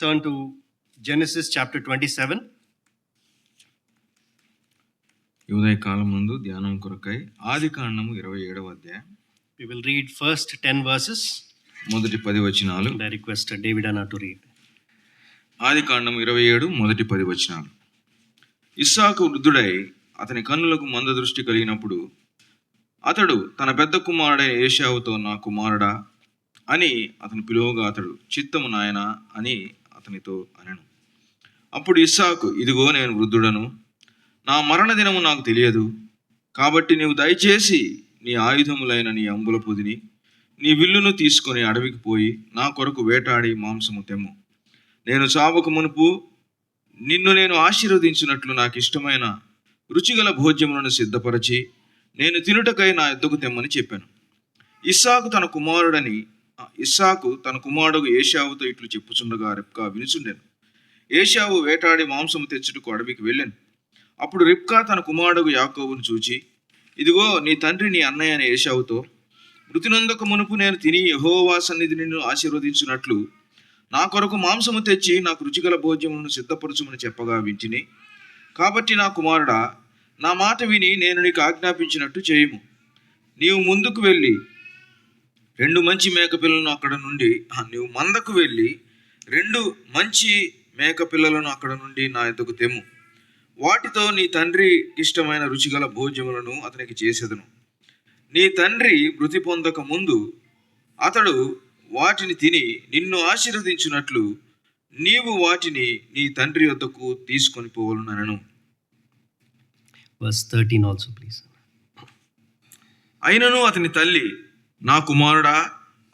turn to Genesis chapter 27. ఉదయ కాలం నందు ధ్యానం కొరకై ఆదికాండము 27వ అధ్యాయం. We will read first 10 verses. మొదటి 10 వచనాలు. And I request David Anna to read. ఆదికాండము 27 మొదటి 10 వచనాలు. ఇస్సాకు వృద్ధుడై అతని కన్నులకు మంద దృష్టి కలిగినప్పుడు అతడు తన పెద్ద కుమారుడైన ఏశావుతో, నా కుమారుడా అని అతను పిలువగా, అతడు చిత్తము నాయనా అని అతనితో అనెను. అప్పుడు ఇస్సాకు, ఇదిగో నేను వృద్ధుడను, నా మరణ దినము నాకు తెలియదు, కాబట్టి నీవు దయచేసి నీ ఆయుధములైన నీ అంబుల పొదిని, నీ విల్లును తీసుకొని అడవికి పోయి నా కొరకు వేటాడి మాంసము తెమ్ము. నేను చావక మునుపు నిన్ను నేను ఆశీర్వదించినట్లు నాకు ఇష్టమైన రుచిగల భోజ్యములను సిద్ధపరచి నేను తినుటకై నా యొద్దకు తెమ్మని చెప్పాను. ఇస్సాకు తన కుమారుడు ఏశావుతో ఇట్లు చెప్పుచుండగా రిబ్కా వినుచుండెను. ఏశావు వేటాడి మాంసము తెచ్చుటకు అడవికి వెళ్ళాను. అప్పుడు రిబ్కా తన కుమారుడు యాకోబును చూచి, ఇదిగో నీ తండ్రి నీ అన్నయ్య అయిన ఏశావుతో, మృతినందక మునుపు నేను తిని యెహోవా సన్నిధి నిన్ను ఆశీర్వదించినట్లు నా కొరకు మాంసము తెచ్చి నాకు రుచిగల భోజ్యములను సిద్ధపరచుమని చెప్పగా వింటిని. కాబట్టి నా కుమారుడా, నా మాట విని నేను నీకు ఆజ్ఞాపించినట్టు చేయుము. నీవు ముందుకు వెళ్ళి 2 మంచి మేకపిల్లలను అక్కడ నుండి నీవు మందకు వెళ్ళి 2 మంచి మేకపిల్లలను అక్కడ నుండి నా యొద్దకు తెమ్ము. వాటితో నీ తండ్రి ఇష్టమైన రుచిగల భోజ్యములను అతనికి చేసేదను. నీ తండ్రి మృతి పొందక ముందు అతడు వాటిని తిని నిన్ను ఆశీర్వదించినట్లు నీవు వాటిని నీ తండ్రి యొద్దకు తీసుకొని పోవలనను. Verse 13 also, please. అయినను అతని తల్లి, నా కుమారుడా,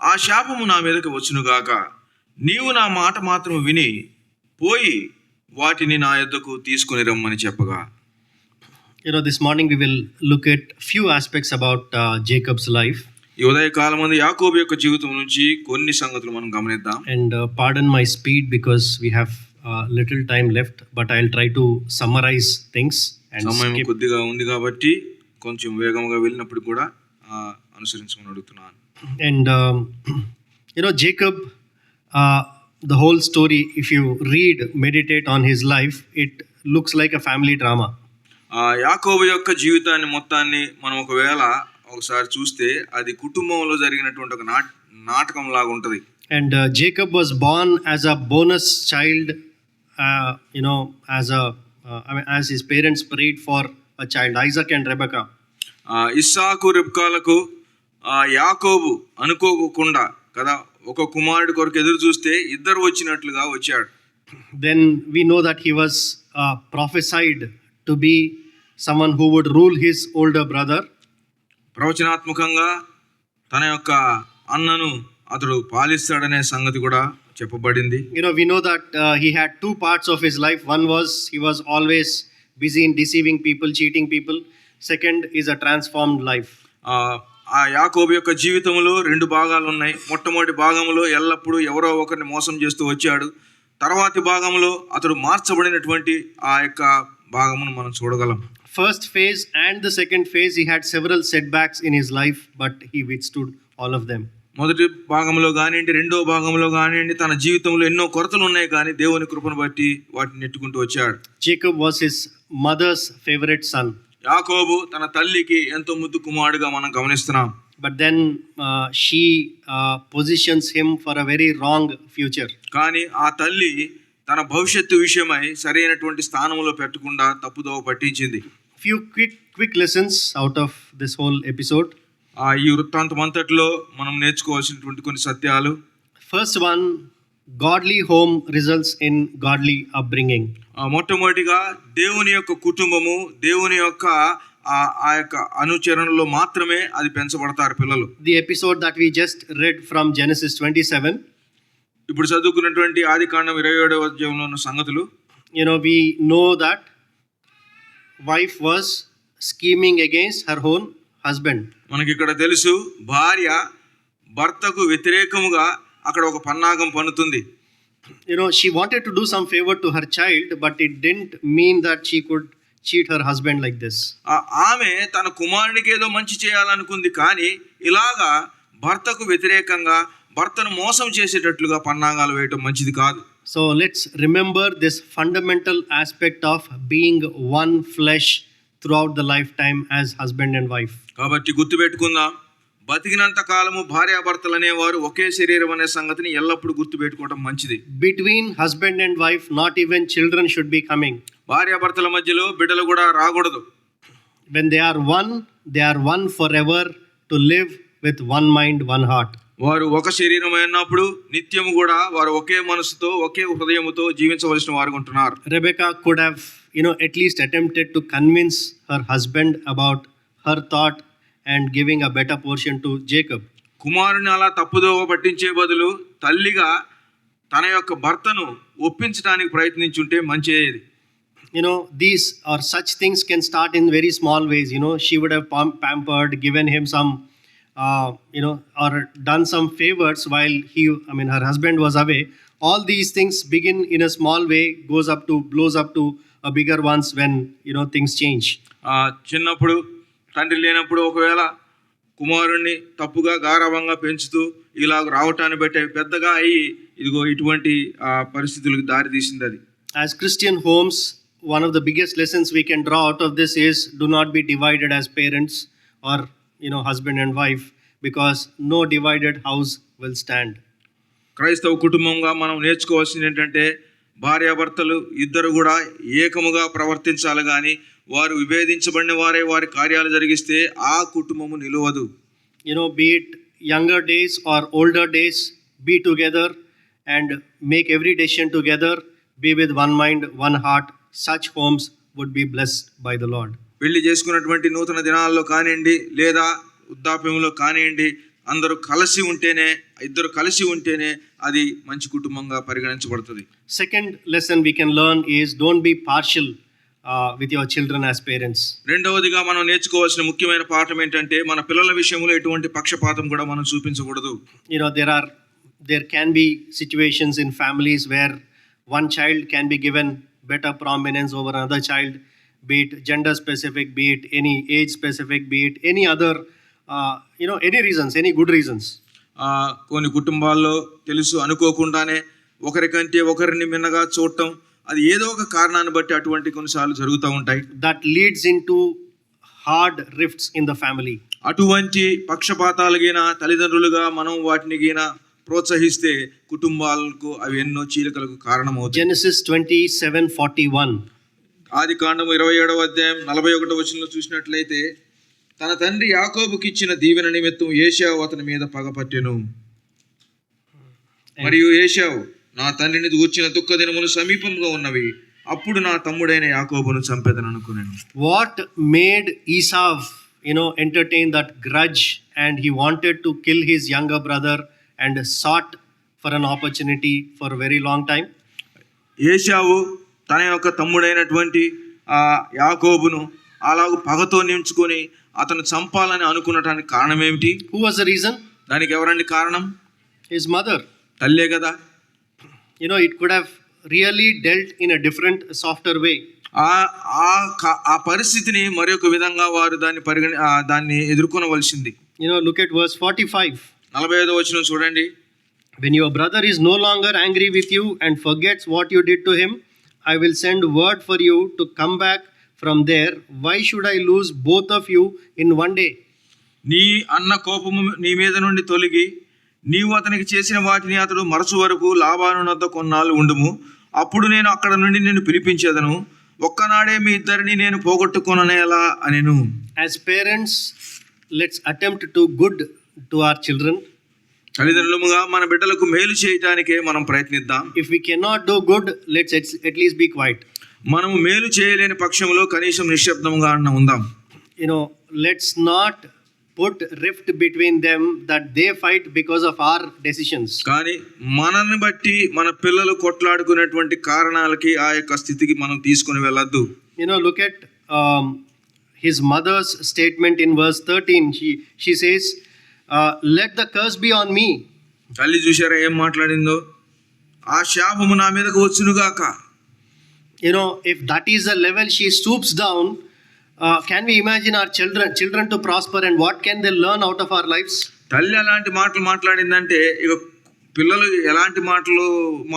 ఆ శాపము నా మీదకి వచ్చునుగాక, నీవు నా మాట మాత్రం విని పోయి వాటిని నా యొద్దకు తీసుకొని రమ్మని చెప్పగా. This morning we will look at few aspects about Jacob's life. ఈ ఉదయ కాలమందు యాకోబు యొక్క జీవితం నుంచి కొన్ని సంగతులు మనం గమనిద్దాం. And pardon my speed because we have little time left, but I'll try to summarize things and సమయం కొద్దిగా ఉంది కాబట్టి కొంచెం వేగంగా వెళ్ళినప్పుడు కూడా అనుసరించమని అడుగుతున్నాను. And Jacob, the whole story, if you read, meditate on his life, it looks like a family drama. యాకోబు యొక్క జీవితాన్ని మొత్తాన్ని మనం ఒకసారి చూస్తే అది కుటుంబంలో జరిగినటువంటి ఒక నాటకం లాగా ఉంటుంది. And Jacob was born as a bonus child, as his parents prayed for a child, Isaac and Rebekah. ఇస్సాకు రెబ్కాలకు యాకోబు అనుకోకుండా కదా ఒక కుమారుడి కొరకు ఎదురు చూస్తే ఇద్దరు వచ్చినట్లుగా వచ్చాడు. Then we know that he was prophesied to be someone who would rule his older brother. ప్రవచనాత్మకంగా తన యొక్క అన్నను అతడు పాలిస్తాడనే సంగతి కూడా చెప్పబడింది. We know that he had 2 parts of his life. One was he was always busy in deceiving people, cheating people. Second is a transformed life. ఆ యాకోబు యొక్క జీవితంలో 2 భాగాలు ఉన్నాయి. మొట్టమొదటి భాగంలో ఎల్లప్పుడూ ఎవరో ఒకరిని మోసం చేస్తూ వచ్చాడు. తర్వాతి భాగంలో అతడు మార్చబడినటువంటి ఆ యొక్క భాగమును మనం చూడగలం. First phase and the second phase, he had several setbacks in his life, but he withstood all of them. మొదటి భాగంలో కానివ్వండి, రెండో భాగంలో కానివ్వండి, తన జీవితంలో ఎన్నో కొరతలు ఉన్నాయి, కానీ దేవుని కృపను బట్టి వాటిని నెట్టుకుంటూ వచ్చాడు. Jacob was his mother's favorite son. యాకోబు తన తల్లికి ఎంతో ముద్దు కుమారుడుగా మనం గమనిస్తున్నాం. But then she positions him for a very wrong future. కానీ ఆ తల్లి తన భవిష్యత్తు విషయమై సరైనటువంటి స్థానంలో పెట్టకుండా తప్పుదోవ పట్టించింది. Few quick lessons out of this whole episode. ఈ వృత్తాంతం అంతట్లో మనం నేర్చుకోవాల్సినటువంటి కొన్ని సత్యాలు. First one, godly home results in godly upbringing. మొట్టమొదటిగా దేవుని యొక్క కుటుంబము, దేవుని యొక్క ఆ యొక్క అనుచరణలో మాత్రమే అది పెంచబడతారు పిల్లలు. The episode that we just read from Genesis 27, ఇప్పుడు చదువుకున్నటువంటి ఆదికాండం 27వ అధ్యాయంలో ఉన్న సంగతులు, we know that wife was scheming against her own husband. మనకి ఇక్కడ తెలుసు, భార్య భర్తకు వ్యతిరేకముగా అక్కడ ఒక పన్నాగం పన్నుతుంది. She wanted to do some favor to her child, but it didn't mean that she could cheat her husband like this. ఆమె తన కుమారునికి ఏదో మంచి చేయాలనుకుంది, కానీ ఇలాగా భర్తకు వ్యతిరేకంగా భర్తను మోసం చేసేటట్లుగా పన్నాగాలు వేయటం మంచిది కాదు. So let's remember this fundamental aspect of being one flesh throughout the lifetime as husband and wife. కాబట్టి గుర్తుపెట్టుకుందాం, బతికినంత కాలము భార్యాభర్తలు అనేవారు ఒకే శరీరం అనే సంగతిని ఎల్లప్పుడూ గుర్తుపెట్టుకోవడం మంచిది. Between husband and wife, not even children should be coming. భార్యాభర్తల మధ్యలో బిడ్డలు కూడా రాకూడదు. When they are one forever to live with one mind, one heart. వారు ఒక శరీరం అయినప్పుడు నిత్యము కూడా వారు ఒకే మనసుతో ఒకే హృదయముతో జీవించవలసిన వారు ఉంటున్నారు. Rebecca could have, at least attempted to convince her husband about her thought and giving a better portion to Jacob. కుమారుని అలా తప్పుదోవ పట్టించే బదులు తల్లిగా తన యొక్క భర్తను ఒప్పించడానికి ప్రయత్నించుంటే మంచిది. These or such things can start in very small ways. She would have pampered, given him some, or done some favors while her husband was away. All these things begin in a small way, blows up to a bigger ones when, things change. చిన్నప్పుడు తండ్రి లేనప్పుడు ఒకవేళ కుమారుణ్ణి తప్పుగా గారాభంగా పెంచుతూ ఇలా రావటాన్ని బట్టి పెద్దగా అయ్యి ఇదిగో ఇటువంటి పరిస్థితులకు దారి తీసింది అది. As Christian homes, one of the biggest lessons we can draw out of this is do not be divided as parents or husband and wife, because no divided house will stand. క్రైస్తవ కుటుంబంగా మనం నేర్చుకోవాల్సింది ఏంటంటే భార్యాభర్తలు ఇద్దరు కూడా ఏకముగా ప్రవర్తించాలి, కానీ వారు విభేదించబడిన వారే వారి కార్యాలు జరిగిస్తే ఆ కుటుంబము నిలవదు. Be it younger days or older days, be together and make every decision together, be with one mind, one heart. Such homes would be blessed by the Lord. పెళ్లి చేసుకున్నటువంటి నూతన దినాల్లో కానివ్వండి లేదా వృద్ధాప్యంలో కానివ్వండి, ఇద్దరు కలిసి ఉంటేనే అది మంచి కుటుంబంగా పరిగణించబడుతుంది. Second lesson we can learn is don't be partial with your children as parents. రెండవదిగా మనం నేర్చుకోవాల్సిన ముఖ్యమైన పాఠం ఏంటంటే మన పిల్లల విషయంలో ఎటువంటి పక్షపాతం కూడా మనం చూపించకూడదు. There can be situations in families where one child can be given better prominence over another child, be it gender specific, be it any age specific, be it any other any reasons, any good reasons. కొన్ని కుటుంబాల్లో తెలుసు అనుకోకుండానే ఒకరికంటే ఒకరిని మిన్నగా చూడటం, అది ఏదో ఒక కారణాన్ని బట్టి అటువంటి కొన్నిసార్లు జరుగుతూ ఉంటాయి. That leads into hard rifts in the family. అటువంటి పక్షపాతాలు గిన తల్లిదండ్రులుగా మనం వాటిని గిన ప్రోత్సహిస్తే కుటుంబాలకు అవి ఎన్నో చీలికలకు కారణమవుతాయి. Genesis 27:41. ఆదికాండము 27వ అధ్యాయం 41వ వచనంలో చూసినట్లయితే, తన తండ్రి యాకోబుకి ఇచ్చిన దీవెన నిమిత్తం ఏశావు అతని మీద పగపట్టెను. మరియు ఏశావు, నా తండ్రిని గూర్చిన దుఃఖ దినములు సమీపంగా ఉన్నవి, అప్పుడు నా తమ్ముడైన యాకోబును చంపెదను అనుకున్నాను. What made Esau entertain that grudge, and he wanted to kill his younger brother and sought for an opportunity for a very long time? ఏశావు తన యొక్క తమ్ముడైనటువంటి యాకోబును అలాగూ పగతో నించుకొని అతను చంపాలని అనుకున్నటానికి కారణం ఏమిటి? Who was the reason? దానికి ఎవరండి కారణం? His mother. తల్లే కదా. It could have really dealt in a different, softer way. ఆ పరిస్థితిని మరొక విధంగా వారు దాన్ని ఎదుర్కొనవలసింది. Look at verse 45. 45వ వచనం చూడండి. When your brother is no longer angry with you and forgets what you did to him, I will send word for you to come back from there. Why should I lose both of you in one day? నీ అన్న కోపము నీ మీద నుండి తొలగి నీవు అతనికి చేసిన వాటిని అతడు మరచు వరకు లాబాను వద్ద కొన్నాళ్ళు ఉండుము, అప్పుడు నేను అక్కడ నుండి నిన్ను పిలిపించేదను, ఒక్కనాడే మీ ఇద్దరిని నేను పోగొట్టుకొననేలా అనెను. As parents, let's attempt to good to our children. తల్లిదండ్రులుగా మన బిడ్డలకు మేలు చేయటానికే మనం ప్రయత్నిద్దాం. If we cannot do good, let's at least be quiet. మనము మేలు చేయలేని పక్షంలో కనీసం నిశ్శబ్దంగా ఉందాం. Let's not put rift between them that they fight because of our decisions. కానీ మనల్ని బట్టి మన పిల్లలు కొట్లాడుకునేటువంటి కారణాలకి ఆ యొక్క స్థితికి మనం తీసుకొని వెళ్ళొద్దు. Look at his mother's statement in verse 13. She says, let the curse be on me. తల్లి చూశారా ఏం మాట్లాడిందో? ఆ శాపము నా మీదకు వచ్చునుగాక. If that is the level she stoops down, can we imagine our children to prosper, and what can they learn out of our lives? తల్లి అలాంటి మాటలు మాట్లాడిందంటే ఇక పిల్లలు ఎలాంటి మాటలు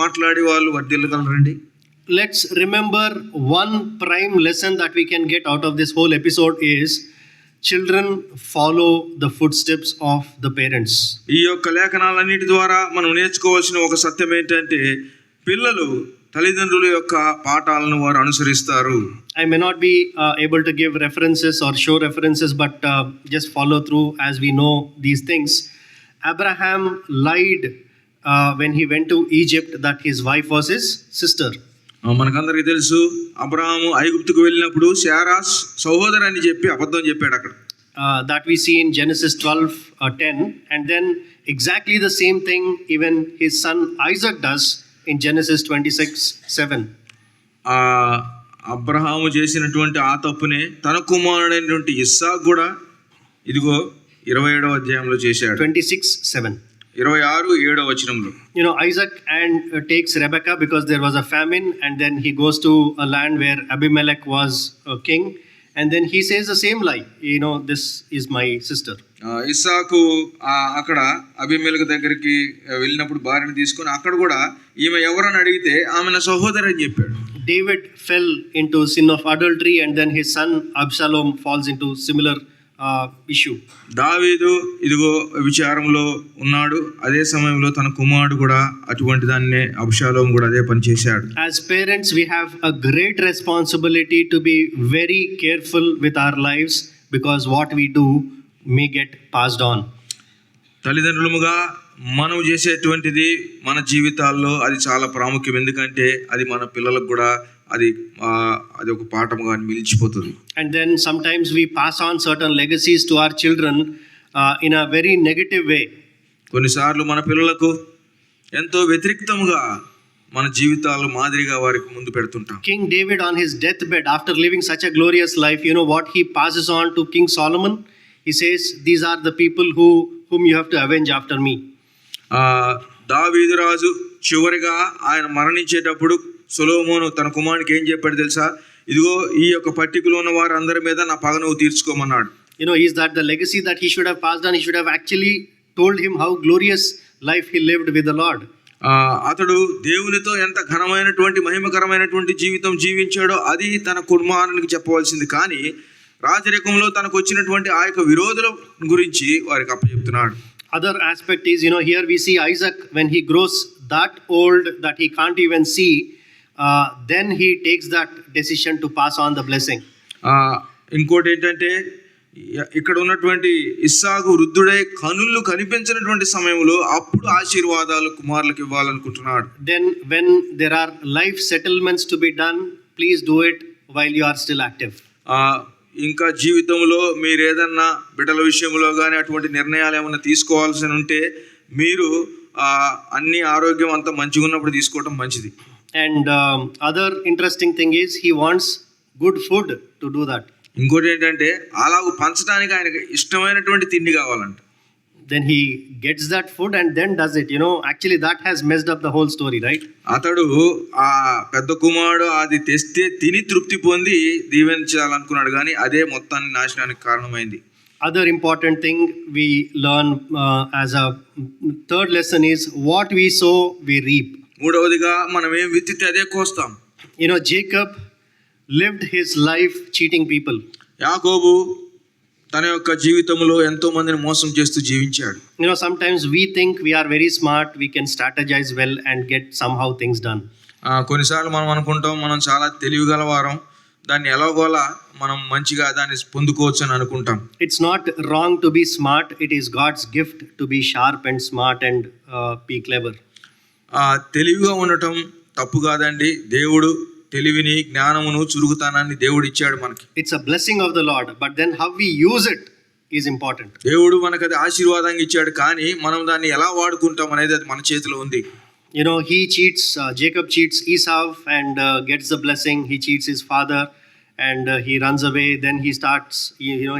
మాట్లాడి వాళ్ళు వర్ధిల్లగలరండి? Let's remember one prime lesson that we can get out of this whole episode is children follow the footsteps of the parents. ఈ యొక్క లేఖనాలన్నిటి ద్వారా మనం నేర్చుకోవాల్సిన ఒక సత్యం ఏంటంటే పిల్లలు తల్లిదండ్రుల యొక్క పాఠాలను వారు అనుసరిస్తారు. I may not be able to give references or show references, but just follow through as we know these things. Abraham lied when he went to Egypt that his wife was his sister. మనకందరికీ తెలుసు, అబ్రహాము ఐగుప్తుకు వెళ్ళినప్పుడు శారా సహోదరు అని చెప్పి అబద్ధం చెప్పాడు అక్కడ. That we see in Genesis 12:10, and then exactly the same thing even his son Isaac does in Genesis 26:7. Abraham చేసినటువంటి ఆ తప్పునే తన కుమారుడైనటువంటి ఇస్సాకు కూడా ఇదిగో 27వ అధ్యాయంలో చేశాడు. 26:7. 26:7 వచనంలో. Isaac and takes Rebekah because there was a famine, and then he goes to a land where Abimelech was a king, and then he says the same lie. This is my sister. ఇస్సాకు అక్కడ అబీమెలెకు దగ్గరికి వెళ్ళినప్పుడు భార్యను తీసుకొని అక్కడ కూడా ఈమె ఎవరని అడిగితే ఆమె నా సహోదరి అని చెప్పాడు. David fell into sin of adultery, and then his son Absalom falls into similar issue. దావీదు ఇదిగో విచారంలో ఉన్నాడు, అదే సమయంలో తన కుమారుడు కూడా అటువంటి దాన్నే అబ్షాలోము కూడా అదే పని చేశాడు. As parents we have a great responsibility to be very careful with our lives, because what we do may get passed on. తల్లిదండ్రులుగా మనం చేసేటువంటిది మన జీవితాల్లో అది చాలా ప్రాముఖ్యం. ఎందుకంటే అది మన పిల్లలకు కూడా అది ఒక పాఠముగా నిలిచిపోతుంది. And then sometimes we pass on certain legacies to our children in a very negative way. కొన్నిసార్లు మన పిల్లలకు ఎంతో వ్యతిరేక్తంగా మన జీవితాలు మాదిరిగా వారికి ముందు పెడుతుంటాం. King David on his deathbed, after living such a glorious life, what he passes on to King Solomon? He says, these are the people whom you have to avenge after me. దావీదు రాజు చివరిగా ఆయన మరణించేటప్పుడు సొలొమోను తన కుమారునికి ఏం చెప్పాడు తెలుసా? ఇదిగో ఈ యొక్క పట్టికలో ఉన్న వారందరి మీద నా పగ నువ్వు తీర్చుకోమన్నాడు. Is that the legacy that he should have passed on? He should have actually told him how glorious life he lived with the Lord. అతడు దేవునితో ఎంత ఘనమైనటువంటి మహిమకరమైనటువంటి జీవితం జీవించాడో అది తన కుమారునికి చెప్పవలసింది. కానీ రాజరికంలో తనకు వచ్చినటువంటి ఆ యొక్క విరోధుల గురించి వారికి అప్పచెప్తున్నాడు. Other aspect is, here we see Isaac when he grows that old that he can't even see, then he takes that decision to pass on the blessing. ఇంకోటి ఏంటంటే ఇక్కడ ఉన్నటువంటి ఇస్సాకు వృద్ధుడై కనులు కనిపించినటువంటి సమయంలో అప్పుడు ఆశీర్వాదాలు కుమారులకు ఇవ్వాలనుకుంటున్నాడు. Then when there are life settlements to be done, please do it while you are still active. ఇంకా జీవితంలో మీరు ఏదన్నా బిడ్డల విషయంలో కానీ అటువంటి నిర్ణయాలు ఏమైనా తీసుకోవాల్సి ఉంటే మీరు అన్ని ఆరోగ్యం అంతా మంచిగా ఉన్నప్పుడు తీసుకోవడం మంచిది. And other interesting thing is he wants good food to do that. ఇంకోటి ఏంటంటే అలాగ పంచడానికి ఆయనకి ఇష్టమైనటువంటి తిండి కావాలంట. Then he gets that food and then does it. Actually that has messed up the whole story, right? అతడు ఆ పెద్ద కుమారుడు అది తెస్తే తిని తృప్తి పొంది దీవెంచాలనుకున్నాడు, కానీ అదే మొత్తాన్ని నాశనానికి కారణమైంది. Other important thing we learn as a third lesson is what we sow we reap. మూడవదిగా మనం ఏం విత్తితే అదే కోస్తాం. Jacob lived his life cheating people. యాకోబు తన యొక్క జీవితంలో ఎంతో మందిని మోసం చేస్తూ జీవించాడు. Sometimes we think we are very smart, we can strategize well and get somehow things done. కొన్నిసార్లు మనం అనుకుంటాం మనం చాలా తెలివిగలవారం, దాన్ని ఎలాగోలా మనం మంచిగా దాన్ని పొందుకోవచ్చు అని అనుకుంటాం. It's not wrong to be smart, it is God's gift to be sharp and smart and be clever. తెలివిగా ఉండటం తప్పు కాదండి. దేవుడు తెలివిని జ్ఞానమును చురుకుతనాన్ని దేవుడు ఇచ్చాడు మనకి. It's a blessing of the Lord, but then how we use it is important. దేవుడు మనకు అది ఆశీర్వాదంగా ఇచ్చాడు, కానీ మనం దాన్ని ఎలా వాడుకుంటాం అనేది అది మన చేతిలో ఉంది. He cheats, Jacob cheats Esau and gets the blessing. He cheats his father and he runs away. Then he starts,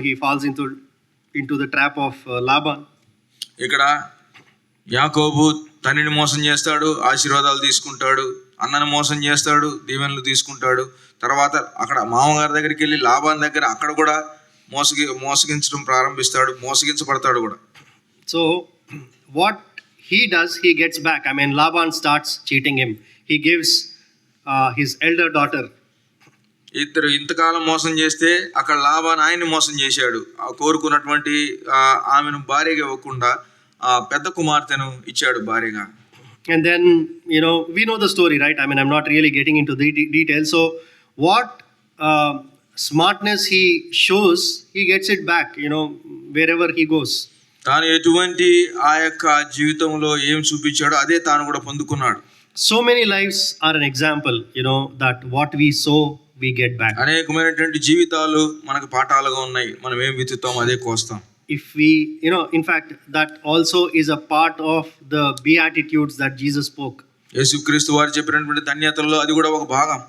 he falls into the trap of Laban. ఇక్కడ యాకోబు తండ్రిని మోసం చేస్తాడు, ఆశీర్వాదాలు తీసుకుంటాడు. అన్నను మోసం చేస్తాడు, దీవెనలు తీసుకుంటాడు. తర్వాత అక్కడ మామగారి దగ్గరికి వెళ్ళి లాబాన్ దగ్గర అక్కడ కూడా మోసగించడం ప్రారంభిస్తాడు, మోసగించబడతాడు కూడా. So what he does, he gets back. I mean, Laban starts cheating him. He gives his elder daughter. ఇద్దరు ఇంతకాలం మోసం చేస్తే అక్కడ లాబాను ఆయన్ని మోసం చేశాడు. ఆ కోరుకున్నటువంటి ఆమెను భార్యగా ఇవ్వకుండా ఆ పెద్ద కుమార్తెను ఇచ్చాడు భార్యగా. And then, you know, we know the story, right? I mean, I'm not really getting into the details. So what smartness he shows, he gets it back, you know, wherever he goes. తాను ఎటువంటి ఆ యొక్క జీవితంలో ఏం చూపించాడో అదే తాను కూడా పొందుకున్నాడు. So many lives are an example, you know, that what we sow, we get back. అనేకమైనటువంటి జీవితాలు మనకు పాఠాలుగా ఉన్నాయి. మనం ఏం విత్తుతాం అదే కోస్తాం. If we, you know, in fact, that also is a part of the beatitudes that Jesus spoke. యేసుక్రీస్తు వారు చెప్పినటువంటి ధన్యతల్లో అది కూడా ఒక భాగం.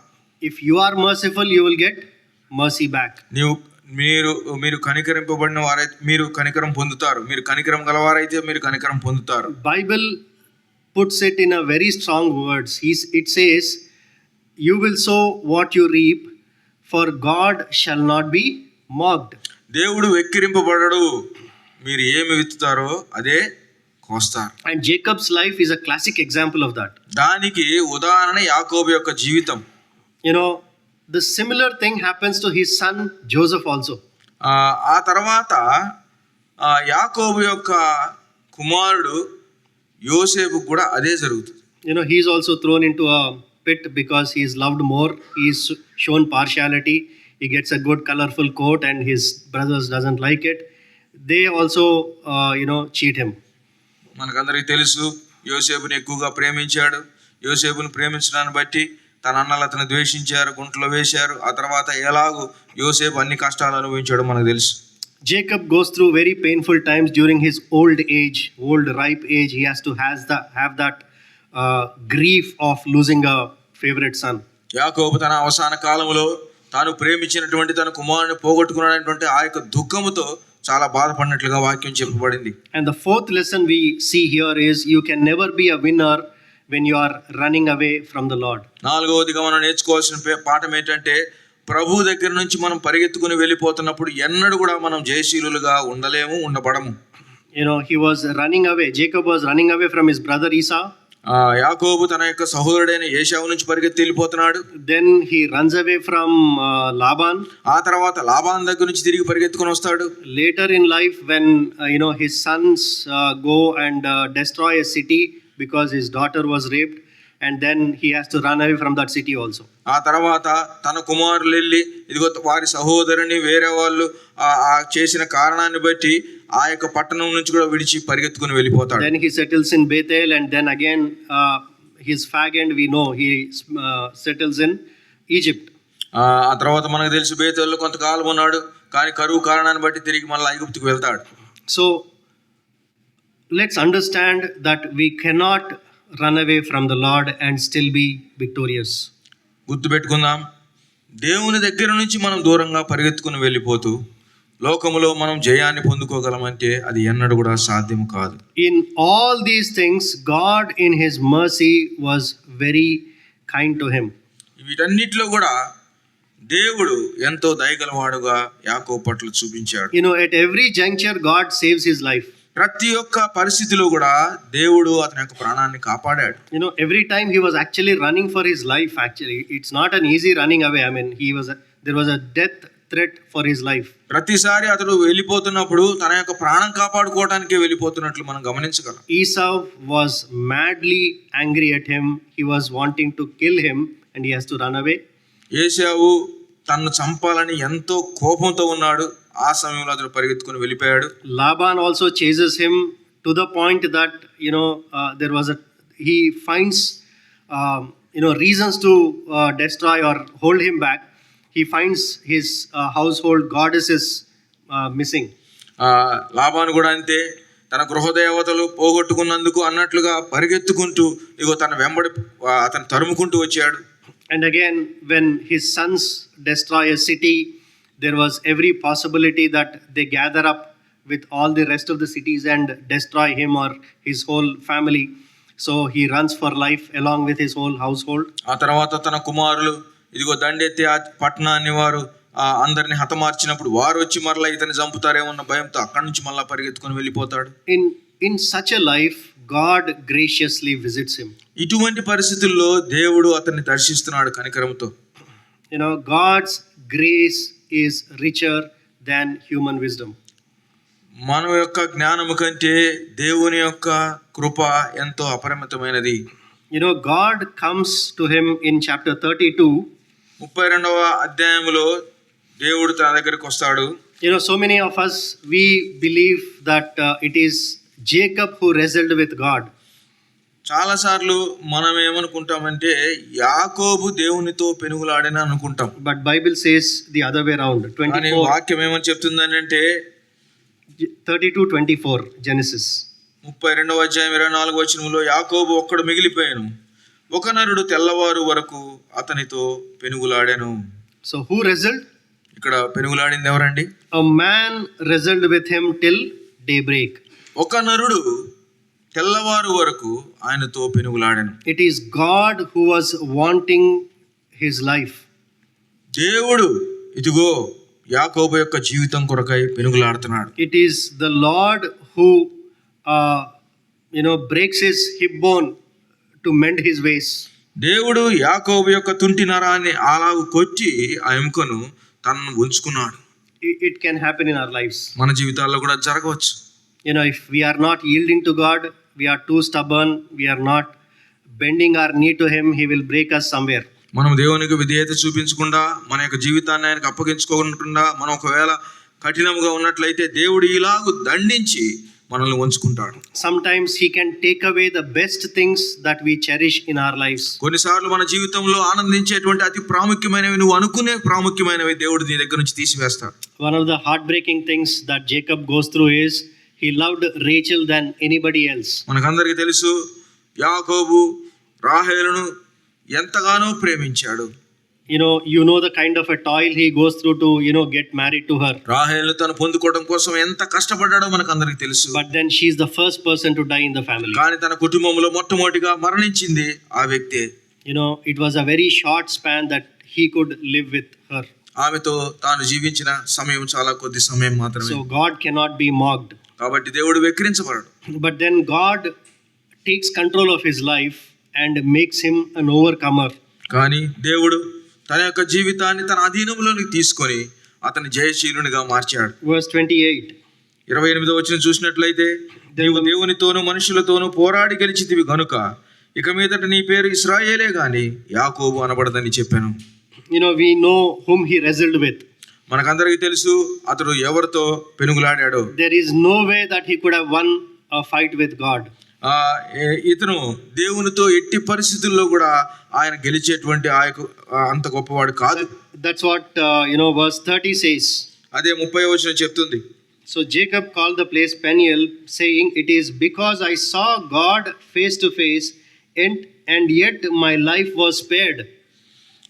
If you are merciful, you will get mercy back. మీరు కనికరింపబడిన వారైతే మీరు కనికరం పొందుతారు. మీరు కనికరం గలవారైతే మీరు కనికరం పొందుతారు. Bible puts it in a very strong words. It says, you will sow what you reap, for God shall not be mocked. దేవుడు వెక్కిరింపబడడు. మీరు ఏమి విత్తుతారో అదే కోస్తారు. And Jacob's life is a classic example of that. దానికి ఉదాహరణ యాకోబు యొక్క జీవితం. You know, the similar thing happens to his son Joseph also. ఆ తర్వాత యాకోబు యొక్క కుమారుడు యోసేపు కూడా అదే జరుగుతుంది. You know, he is also thrown into a pit because he is loved more. He is shown partiality. He gets a good colorful coat and his brothers doesn't like it. They also, you know, cheat him. మనకందరికీ తెలుసు యోసేపుని ఎక్కువగా ప్రేమించాడు. యోసేపుని ప్రేమించడాన్ని బట్టి తన అన్నలు అతను ద్వేషించారు, గుంటలో వేశారు. ఆ తర్వాత ఎలాగో యోసేపు అన్ని కష్టాలు అనుభవించాడు మనకు తెలుసు. Jacob goes through very painful times during his old age, old ripe age. He has to have that grief of losing a favorite son. యాకోబు తన అవసాన కాలంలో తాను ప్రేమించినటువంటి తన కుమారుని పోగొట్టుకున్నటువంటి ఆ యొక్క దుఃఖముతో చాలా బాధపడినట్లుగా వాక్యం చెప్పబడింది. And the fourth lesson we see here is you can never be a winner when you are running away from the Lord. నాలుగవదిగా మనం నేర్చుకోవాల్సిన పాఠం ఏంటంటే ప్రభు దగ్గర నుంచి మనం పరిగెత్తుకుని వెళ్ళిపోతున్నప్పుడు ఎన్నడూ కూడా మనం జయశీలులుగా ఉండలేము, ఉండబడము. You know, he was running away. Jacob was running away from his brother Esau. యాకోబు తన యొక్క సహోదరుడైన ఏశావు నుంచి పరిగెత్తి వెళ్ళిపోతున్నాడు. Then he runs away from Laban. ఆ తర్వాత లాబాన్ దగ్గర నుంచి తిరిగి పరిగెత్తుకొని వస్తాడు. Later in life, when you know, his sons go and destroy a city because his daughter was raped, and then he has to run away from that city also. ఆ తర్వాత తన కుమారులు వెళ్ళి ఇదిగో వారి సహోదరుని వేరే వాళ్ళు చేసిన కారణాన్ని బట్టి ఆ యొక్క పట్టణం నుంచి కూడా విడిచి పరిగెత్తుకుని వెళ్ళిపోతాడు. Then he settles in Bethel, and then again his fag end we know he settles in Egypt. ఆ తర్వాత మనకు తెలుసు బేతేల్లో కొంతకాలం ఉన్నాడు, కానీ కరువు కారణాన్ని బట్టి తిరిగి మళ్ళీ ఐగుప్తుకు వెళ్తాడు. So let's understand that we cannot run away from the Lord and still be victorious. గుర్తుపెట్టుకుందాం, దేవుని దగ్గర నుంచి మనం దూరంగా పరిగెత్తుకుని వెళ్ళిపోతూ లోకములో మనం జయాన్ని పొందుకోగలమంటే అది ఎన్నడూ కూడా సాధ్యం కాదు. In all these things, God in his mercy was very kind to him. వీటన్నిటిలో కూడా దేవుడు ఎంతో దయగలవాడుగా యాకోబు పట్ల చూపించాడు. You know, at every juncture God saves his life. ప్రతి ఒక్క పరిస్థితిలో కూడా దేవుడు అతని యొక్క ప్రాణాన్ని కాపాడాడు. You know, every time he was actually running for his life. Actually, it's not an easy running away. I mean, there was a death threat for his life. ప్రతిసారి అతడు వెళ్ళిపోతున్నప్పుడు తన యొక్క ప్రాణం కాపాడుకోవడానికే వెళ్ళిపోతున్నట్లు మనం గమనించగలం. Esau was madly angry at him. He was wanting to kill him and he has to run away. ఏశావు తన్ను చంపాలని ఎంతో కోపంతో ఉన్నాడు. ఆ సమయంలో అతడు పరిగెత్తుకుని వెళ్ళిపోయాడు. Laban also chases him to the point that, you know, he finds you know, reasons to destroy or hold him back. He finds his household goddesses missing. Laban కూడా అంతే, తన గృహదేవతలు పోగొట్టుకున్నందుకు అన్నట్లుగా పరిగెత్తుకుంటూ ఇగో తన వెంబడి అతను తరుముకుంటూ వచ్చాడు. And again, when his sons destroy a city, there was every possibility that they gather up with all the rest of the cities and destroy him or his whole family. So he runs for life along with his whole household. ఆ తర్వాత తన కుమారులు ఇదిగో దండెత్తి ఆ పట్టణాన్ని వారు అందరిని హతమార్చినప్పుడు వారు వచ్చి మరలా ఇతన్ని చంపుతారేమన్న భయంతో అక్కడి నుంచి మళ్ళా పరిగెత్తుకొని వెళ్ళిపోతాడు. In in such a life, God graciously visits him. ఇటువంటి పరిస్థితుల్లో దేవుడు అతన్ని దర్శిస్తున్నాడు కనికరంతో. You know, God's grace is richer than human wisdom. మన యొక్క జ్ఞానము కంటే దేవుని యొక్క కృప ఎంతో అపరిమితమైనది. You know, God comes to him in chapter 32. 32వ అధ్యాయములో దేవుడు తన దగ్గరికి వస్తాడు. You know, so many of us, we believe that it is Jacob who wrestled with God. చాలాసార్లు మనం ఏమనుకుంటామంటే యాకోబు దేవునితో పెనుగులాడిన అనుకుంటాం. But Bible says the other way around. కానీ వాక్యం ఏమని చెప్తుందని అంటే 32:24 Genesis. 32వ అధ్యాయం 24వ వచనంలో యాకోబు ఒక్కడు మిగిలిపోయాను, ఒక నరుడు తెల్లవారు వరకు అతనితో పెనుగులాడాను. So who wrestled? ఇక్కడ పెనుగులాడింది ఎవరండి? A man wrestled with him till daybreak. ఒక నరుడు తెల్లవారు వరకు ఆయనతో పెనుగులాడాను. It is God who was wanting his life. దేవుడు ఇదిగో యాకోబు యొక్క జీవితం కొరకై పెనుగులాడుతున్నాడు. It is the Lord who breaks his hip bone to mend his ways. దేవుడు యాకోబు యొక్క తుంటి నరాన్ని అలాగు కొట్టి ఆ ఎముకను తనను ఉంచుకున్నాడు. It can happen in our lives. మన జీవితాల్లో కూడా జరగవచ్చు. You know, if we are not yielding to God, we are too stubborn, we are not bending our knee to him, he will break us somewhere. మనం దేవునికి విధేయత చూపించకుండా, మన యొక్క జీవితాన్ని ఆయనకు అప్పగించుకోకుండా, మనం ఒకవేళ కఠినముగా ఉన్నట్లయితే దేవుడు ఇలాగూ దండించి మనల్ని ఉంచుకుంటాడు. Sometimes he can take away the best things that we cherish in our lives. కొన్నిసార్లు మన జీవితంలో ఆనందించేటువంటి అతి ప్రాముఖ్యమైనవి, నువ్వు అనుకునే ప్రాముఖ్యమైనవి దేవుడు నీ దగ్గర నుంచి తీసివేస్తాడు. One of the heartbreaking things that Jacob goes through is he loved Rachel than anybody else. మనకందరికీ తెలుసు యాకోబు రాహేలును ఎంతగానో ప్రేమించాడు. You know the kind of a toil he goes through to get married to her. రాహేలును తను పొందుకోవడం కోసం ఎంత కష్టపడ్డాడో మనకందరికీ తెలుసు. But then she is the first person to die in the family. కానీ తన కుటుంబంలో మొట్టమొదటిగా మరణించింది ఆ వ్యక్తే. It was a very short span that he could live with her. ఆమెతో తాను జీవించిన సమయం చాలా కొద్ది సమయం మాత్రమే. So God cannot be mocked. కాబట్టి దేవుడు వెక్కిరించబడడు. But then God takes control of his life and makes him an overcomer. కానీ దేవుడు తన యొక్క జీవితాన్ని తన అధీనంలోకి తీసుకొని అతని జయశీలునిగా మార్చాడు. Verse 28. 28వ వచనం చూసినట్లయితే, నీవు దేవునితోనూ మనుషులతోనూ పోరాడి గెలిచితివి గనుక ఇక మీదట నీ పేరు ఇశ్రాయేలే గాని యాకోబు అనబడదని చెప్పాను. We know whom he wrestled with. మనకందరికీ తెలుసు అతడు ఎవరితో పెనుగులాడాడో. There is no way that he could have won a fight with God. ఇతను దేవునితో ఎట్టి పరిస్థితుల్లో కూడా ఆయన గెలిచేటువంటి అంత గొప్పవాడు కాదు. That's what verse 30 says. అదే 30వ వచనం చెప్తుంది. So Jacob called the place Peniel, saying, "It is because I saw God face to face, and yet my life was spared."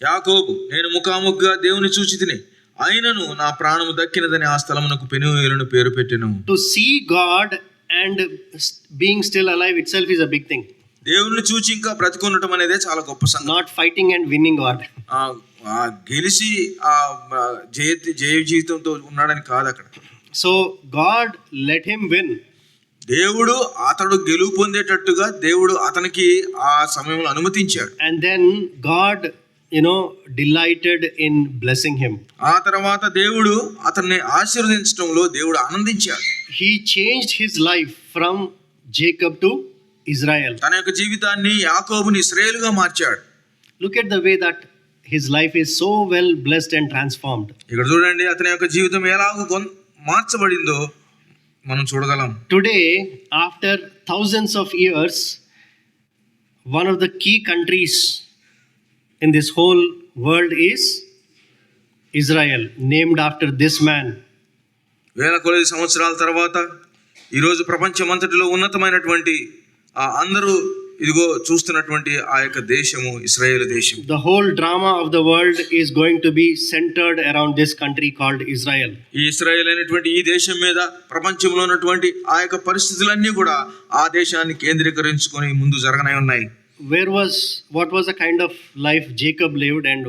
యాకోబు, నేను ముఖాముఖిగా దేవుని చూచితిని, అయినను నా ప్రాణము దక్కినదని ఆ స్థలమునకు పెనుయేలును పేరు పెట్టెను. To see God and being still alive itself is a big thing. దేవుని చూచి ఇంకా బ్రతికొనటం అనేదే చాలా గొప్ప సంగతి. Not fighting and winning God. గెలిచి జయ జీవితంతో ఉన్నాడని కాదు అక్కడ. So God let him win. దేవుడు అతడు గెలుపు పొందేటట్టుగా దేవుడు అతనికి ఆ సమయంలో అనుమతించాడు. And then God delighted in blessing him. ఆ తర్వాత దేవుడు అతన్ని ఆశీర్వదించడంలో దేవుడు ఆనందించాడు. He changed his life from Jacob to Israel. తన యొక్క జీవితాన్ని యాకోబుని ఇశ్రాయేలుగా మార్చాడు. Look at the way that his life is so well blessed and transformed. ఇక్కడ చూడండి అతని యొక్క జీవితం ఎలాగో మార్చబడిందో మనం చూడగలం. Today, after thousands of years, one of the key countries in this whole world is Israel, named after this man. వేల కొలది సంవత్సరాల తర్వాత ఈరోజు ప్రపంచమంతటిలో ఉన్నతమైనటువంటి అందరూ ఇదిగో చూస్తున్నటువంటి ఆ యొక్క దేశము ఇశ్రాయేలు దేశం. The whole drama of the world is going to be centered around this country called Israel. ఈ ఇశ్రాయేల్ అనేటువంటి ఈ దేశం మీద ప్రపంచంలో ఉన్నటువంటి ఆ యొక్క పరిస్థితులన్నీ కూడా ఆ దేశాన్ని కేంద్రీకరించుకొని ముందు జరగనే ఉన్నాయి. What was the kind of life Jacob lived and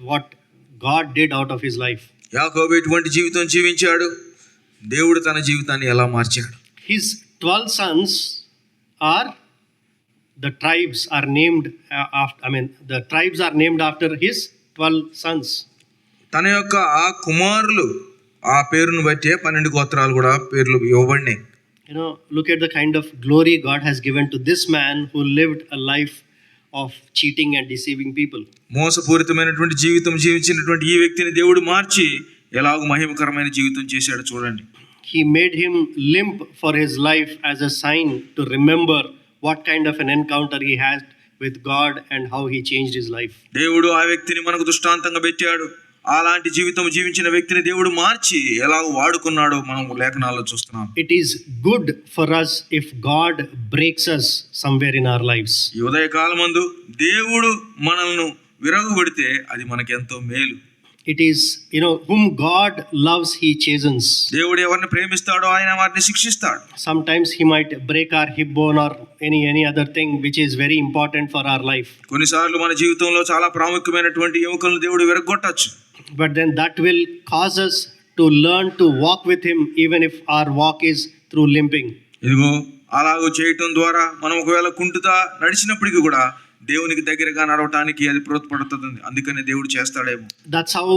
what God did out of his life? యాకోబు ఎటువంటి జీవితం జీవించాడు, దేవుడు తన జీవితాన్ని ఎలా మార్చాడు. His 12 sons are the tribes are named after, I mean, the tribes are named after his 12 sons. తన యొక్క ఆ కుమారులు ఆ పేరును బట్టే 12 గోత్రాలు కూడా పేర్లు ఇవ్వబడినాయి. You know, look at the kind of glory God has given to this man who lived a life of cheating and deceiving people. మోసపూరితమైనటువంటి జీవితం జీవించినటువంటి ఈ వ్యక్తిని దేవుడు మార్చి ఎలాగో మహిమకరమైన జీవితం చేశాడు చూడండి. He made him limp for his life as a sign to remember what kind of an encounter he had with God and how he changed his life. దేవుడు ఆ వ్యక్తిని మనకు దృష్టాంతంగా పెట్టాడు. అలాంటి జీవితం జీవించిన వ్యక్తిని దేవుడు మార్చి ఎలా వాడుకున్నాడో మనం లేఖనాల్లో చూస్తున్నాం. It is good for us if God breaks us somewhere in our lives. ఈ ఉదయకాలమందు దేవుడు మనల్ని విరగొడితే అది మనకెంతో మేలు. It is, you know, whom God loves, he chastens. దేవుడు ఎవరిని ప్రేమిస్తాడో ఆయన వారిని శిక్షిస్తాడు. Sometimes he might break our hip bone or any other thing which is very important for our life. కొన్నిసార్లు మన జీవితంలో చాలా ప్రాముఖ్యమైనటువంటి ఎముకలను దేవుడు విరగొట్టొచ్చు. But then that will cause us to learn to walk with him even if our walk is through limping. ఇదిగో అలాగో చేయటం ద్వారా మనం ఒకవేళ కుంటుతా నడిచినప్పటికీ కూడా దేవునికి దగ్గరగా నడవటానికి అది ప్రోత్పడుతుంది. అందుకనే దేవుడు చేస్తాడేమో. That's how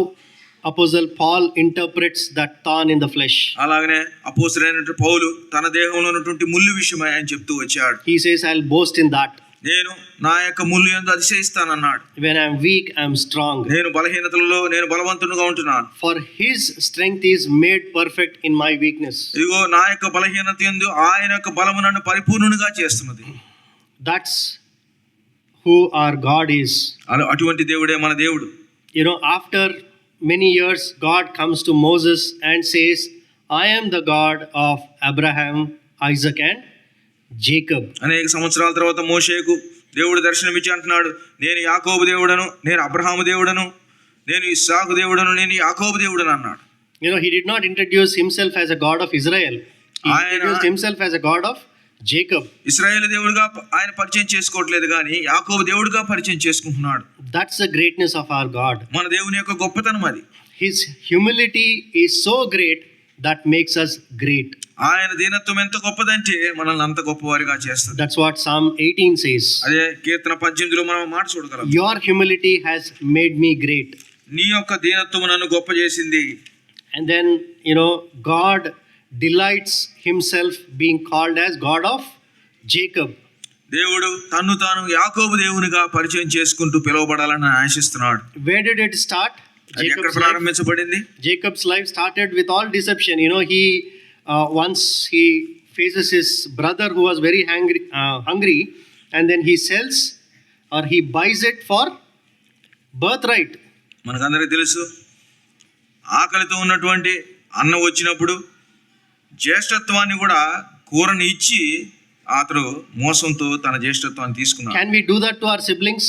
Apostle Paul interprets that thorn in the flesh. అలాగనే అపోస్తలుడైన పౌలు తన దేహంలో ఉన్నటువంటి ముళ్ళు విషయమై ఆయన చెప్తూ వచ్చాడు. He says, I'll boast in that. నేను నా యొక్క ముళ్ళు యందు అతిశయిస్తానన్నాడు. When I'm weak, I'm strong. నేను బలహీనతలలో నేను బలవంతునిగా ఉంటున్నాను. For his strength is made perfect in my weakness. ఇదిగో నా యొక్క బలహీనత యందు ఆయన యొక్క బలము నన్ను పరిపూర్ణునిగా చేస్తున్నది. That's who our God is. అటువంటి దేవుడే మన దేవుడు. You know, after many years, God comes to Moses and says, I am the God of Abraham, Isaac and Jacob. అనేక సంవత్సరాల తర్వాత మోషేకు దేవుడు దర్శనమిచ్చి అంటున్నాడు, నేను యాకోబు దేవుడను, నేను అబ్రహాము దేవుడను, నేను ఇస్సాకు దేవుడను, నేను యాకోబు దేవుడను అన్నాడు. You know, he did not introduce himself as a God of Israel. He introduced himself as a God of Jacob. ఇశ్రాయేలు దేవుడిగా ఆయన పరిచయం చేసుకోవట్లేదు కానీ యాకోబు దేవుడిగా పరిచయం చేసుకుంటున్నాడు. That's the greatness of our God. మన దేవుని యొక్క గొప్పతనం అది. His humility is so great that makes us great. ఆయన దీనత్వం ఎంత గొప్పదంటే మనల్ని అంత గొప్పవారిగా చేస్తుంది. That's what Psalm 18 says. అదే కీర్తన 18లో మనం మాట చూడగలం. Your humility has made me great. నీ యొక్క దీనత్వం నన్ను గొప్ప చేసింది. And then, you know, God delights himself being called as God of Jacob. దేవుడు తన్ను తాను యాకోబు దేవునిగా పరిచయం చేసుకుంటూ పిలువబడాలని ఆశిస్తున్నాడు. Where did it start? ఎక్కడ ప్రారంభించబడింది? Jacob's life started with all deception. You know, he once he faces his brother who was very hungry, and then he sells or he buys it for birthright. మనకందరికీ తెలుసు, ఆకలితో ఉన్నటువంటి అన్న వచ్చినప్పుడు జ్యేష్ఠత్వాన్ని కూడా కూరని ఇచ్చి అతడు మోసంతో తన జ్యేష్ఠత్వాన్ని తీసుకున్నాడు. Can we do that to our siblings?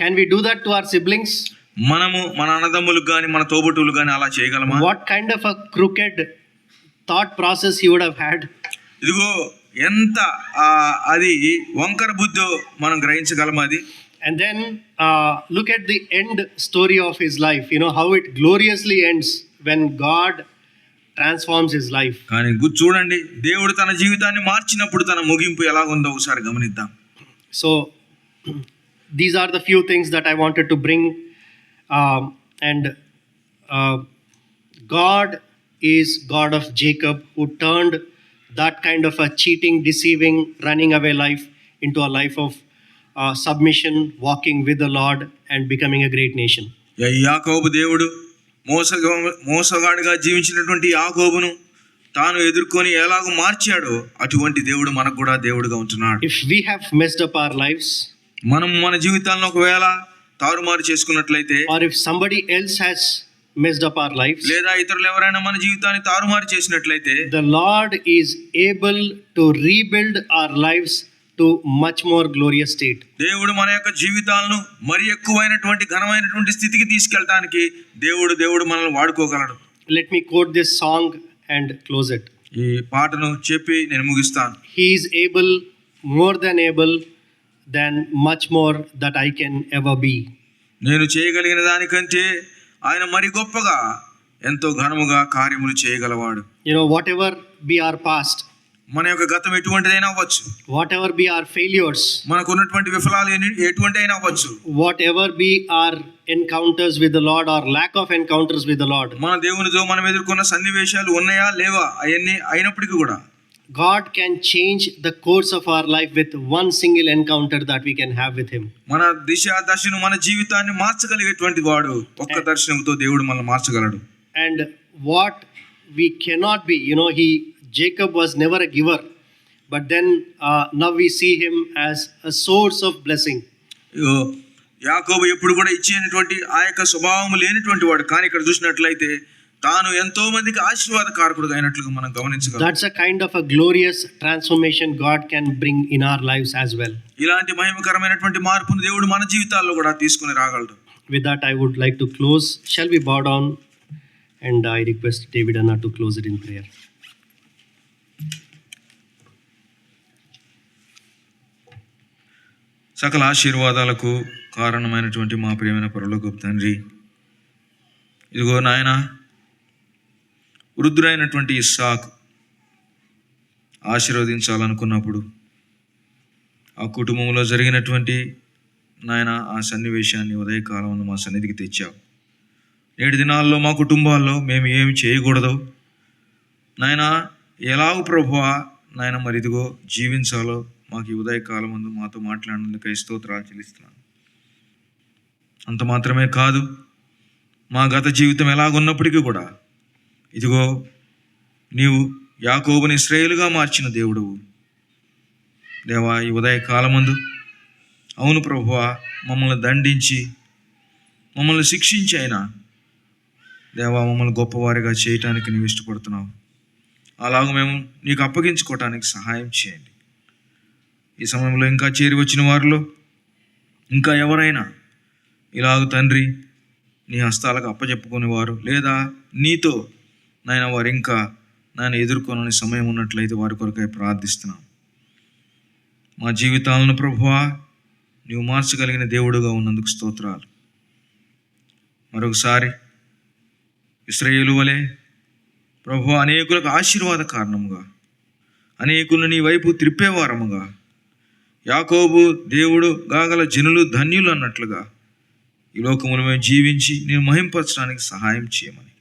Can we do that to our siblings? మనము మన అన్నదమ్ములకు కానీ మన తోబుట్టువులకు కానీ అలా చేయగలమా? What kind of a crooked thought process he would have had? ఇదిగో ఎంత అది వంకర బుద్ధో మనం గ్రహించగలమా అది? And then look at the end story of his life. You know how it gloriously ends when God transforms his life. కానీ చూడండి, దేవుడు తన జీవితాన్ని మార్చినప్పుడు తన ముగింపు ఎలా ఉందో ఒకసారి గమనిద్దాం. So these are the few things that I wanted to bring. And God is God of Jacob, who turned that kind of a cheating, deceiving, running away life into a life of submission, walking with the Lord and becoming a great nation. యాకోబు దేవుడు మోసగాడిగా జీవించినటువంటి యాకోబును తాను ఎదుర్కొని ఎలాగో మార్చాడో అటువంటి దేవుడు మనకు కూడా దేవుడుగా ఉంటున్నాడు. If we have messed up our lives, మనం మన జీవితాలను ఒకవేళ తారుమారు చేసుకున్నట్లయితే, or if somebody else has messed up our lives, లేదా ఇతరులు ఎవరైనా మన జీవితాన్ని తారుమారు చేసినట్లయితే, the Lord is able to rebuild our lives to much more glorious state. దేవుడు మన యొక్క జీవితాలను మరి ఎక్కువైనటువంటి ఘనమైనటువంటి స్థితికి తీసుకెళ్ళడానికి దేవుడు మనల్ని వాడుకోగలడు. Let me quote this song and close it. ఈ పాటను చెప్పి నేను ముగిస్తాను. He is able, more than much more that I can ever be. నేను చేయగలిగిన దానికంటే ఆయన మరి గొప్పగా ఎంతో ఘనముగా కార్యములు చేయగలవాడు. You know, whatever be our past, మన యొక్క గతం ఎటువంటిదైనా అవ్వచ్చు, whatever be our failures, మనకు ఉన్నటువంటి విఫలాలు ఎటువంటి అయినా అవ్వచ్చు, whatever be our encounters with the Lord or lack of encounters with the Lord, మన దేవునితో మనం ఎదుర్కొన్న సన్నివేశాలు ఉన్నాయా లేవా అవన్నీ అయినప్పటికీ కూడా God can change the course of our life with one single encounter that we can have with Him. మన దశను మన జీవితాన్ని మార్చగలిగేటువంటి వాడు ఒక్క దర్శనంతో దేవుడు మనల్ని మార్చగలడు. And what we cannot be, you know, Jacob was never a giver, but then now we see him as a source of blessing. యాకోబు ఎప్పుడు కూడా ఇచ్చేటువంటి ఆ యొక్క స్వభావం లేనిటువంటి వాడు, కానీ ఇక్కడ చూసినట్లయితే తాను ఎంతో మందికి ఆశీర్వాదకారకుడుగా అయినట్లుగా మనం గమనించగలం. That's a kind of a glorious transformation God can bring in our lives as well. ఇలాంటి మహిమకరమైనటువంటి మార్పును దేవుడు మన జీవితాల్లో కూడా తీసుకుని రాగలడు. With that, I would like to close. Shall we bow down? And I request David Anna to close it in prayer. సకల ఆశీర్వాదాలకు కారణమైనటువంటి మా ప్రియమైన పరలోకపు తండ్రి, ఇదిగో నాయన, వృద్ధుడైనటువంటి ఇస్సాకు ఆశీర్వదించాలనుకున్నప్పుడు ఆ కుటుంబంలో జరిగినటువంటి నాయన ఆ సన్నివేశాన్ని ఉదయకాలంలో మా సన్నిధికి తెచ్చావు. నేటి దినాల్లో మా కుటుంబాల్లో మేము ఏమి చేయకూడదో నాయన, ఎలాగో ప్రభువా నాయన మరి ఇదిగో జీవించాలో మాకు ఈ ఉదయకాలం ముందు మాతో మాట్లాడినందుకు స్తోత్రాలు చెల్లిస్తున్నాను. అంత మాత్రమే కాదు, మా గత జీవితం ఎలాగున్నప్పటికీ కూడా ఇదిగో నీవు యాకోబుని ఇశ్రాయేలుగా మార్చిన దేవుడువు దేవా. ఈ ఉదయకాలమందు అవును ప్రభువా, మమ్మల్ని దండించి మమ్మల్ని శిక్షించి అయినా దేవా మమ్మల్ని గొప్పవారిగా చేయటానికి నీవు ఇష్టపడుతున్నావు. అలాగ మేము నీకు అప్పగించుకోవటానికి సహాయం చేయండి. ఈ సమయంలో ఇంకా చేరి వచ్చిన వారిలో ఇంకా ఎవరైనా ఇలాగ తండ్రి నీ హస్తాలకు అప్పచెప్పుకునేవారు లేదా నీతో నాయన వారు ఇంకా నాయన ఎదుర్కొనని సమయం ఉన్నట్లయితే వారి కొరకై ప్రార్థిస్తున్నాం. మా జీవితాలను ప్రభువా నీవు మార్చగలిగిన దేవుడుగా ఉన్నందుకు స్తోత్రాలు. మరొకసారి ఇశ్రాయేలు వలె ప్రభువా అనేకులకు ఆశీర్వాద కారణముగా, అనేకులను నీ వైపు త్రిప్పేవారముగా, యాకోబు దేవుడు గాగల జనులు ధన్యులు అన్నట్లుగా ఈ లోకములో మేము జీవించి నేను మహింపరచడానికి సహాయం చేయమని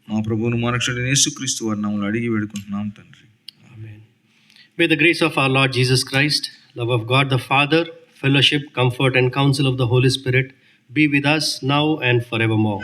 మా ప్రభువును మా రక్షకుడైన యేసుక్రీస్తు వారి నామములో అడిగి వేడుకుంటున్నాం తండ్రి. Amen. May the grace of our Lord Jesus Christ, love of God the Father, fellowship, comfort and counsel of the Holy Spirit be with us now and forevermore.